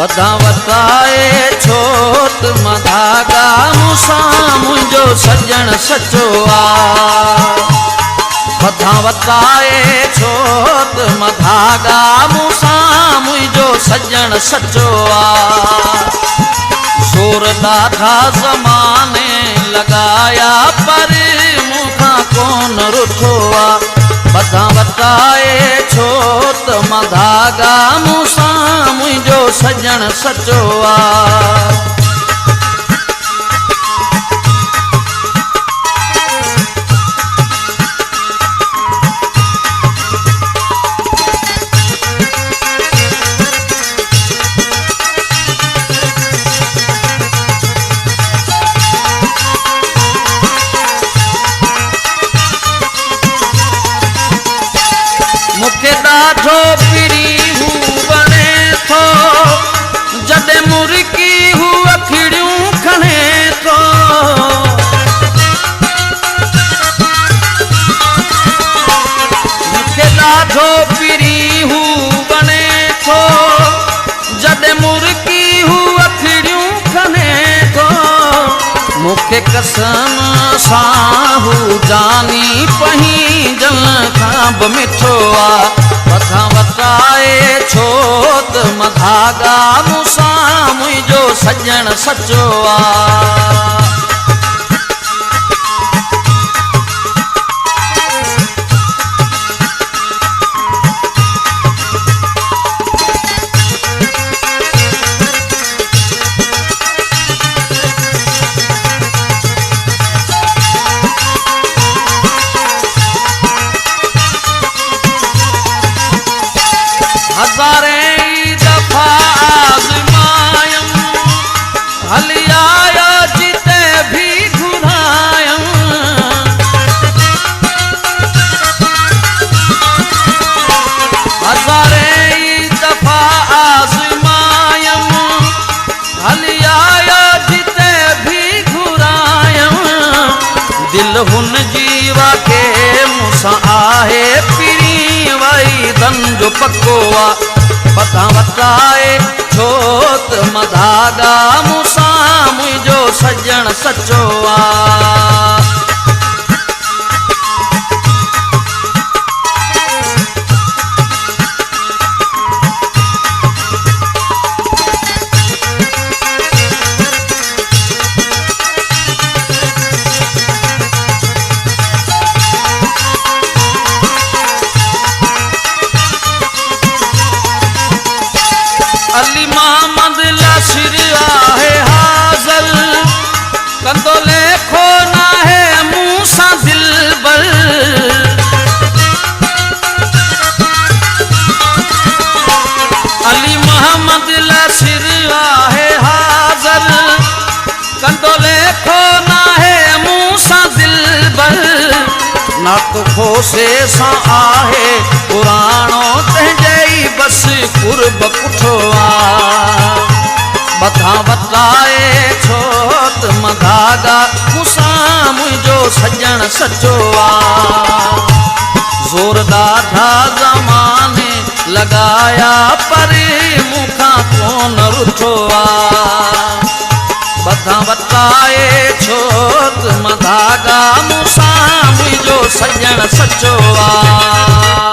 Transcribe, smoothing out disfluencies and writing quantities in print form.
बधा वताए छोत मधागा मूसा मुझो सजन सचो आ। बधा वताए छोत मधागा मूसा मुझो सजन सचो आ। जोर ॾाढा ज़माने लगाया पर मुखा कोन रुठो आ। बधा वताए छोत मधागा मूसा मुझो सजन सचो आ। मुखे ॾाढो पिरी हू बने थो जॾहिं मुर्की हू अखिड़ियूं खणे थो। मुखे ॾाढो पिरी हू बने थो जॾहिं मुर्की हू अखिड़ियूं खणे थो। मुखे कसम सां हू जानी पही जल खां बि मिठो आ। बधा वताए छोत मधागा मूसा मुझो सजन सचो आ। हज़ारे दफ़ा आज़मायम हली आया जिते भी घुरायम। हज़ारे दफ़ा आज़मायम हली आया जिते भी घुरायम। दिल हुन जीवा के मूंसां आहे पिरी वई धन जो पक्को आ। बधा वताए छोत मधागा मूसा मुझो सजन सचो आ। अली मोहम्मद लाशिर आहे हाज़ल कंदो लेखो ना है मूसा दिलबर। अली मोहम्मद लाशिर आहे हाज़ल कंदो लेखो ना है मूसा दिलबर। नात खोसे सा आहे पुराणो तंहिंजे बस कुर्ब कुठो आ। बधा वताए छोत मधागा मूसा मुझो सजन सचो आ। जोर ॾाढा ज़माने लगाया पर मुखा कोन रुठो आ। बधा वताए छोत मधागा मूसा मुझो सजन सचो आ।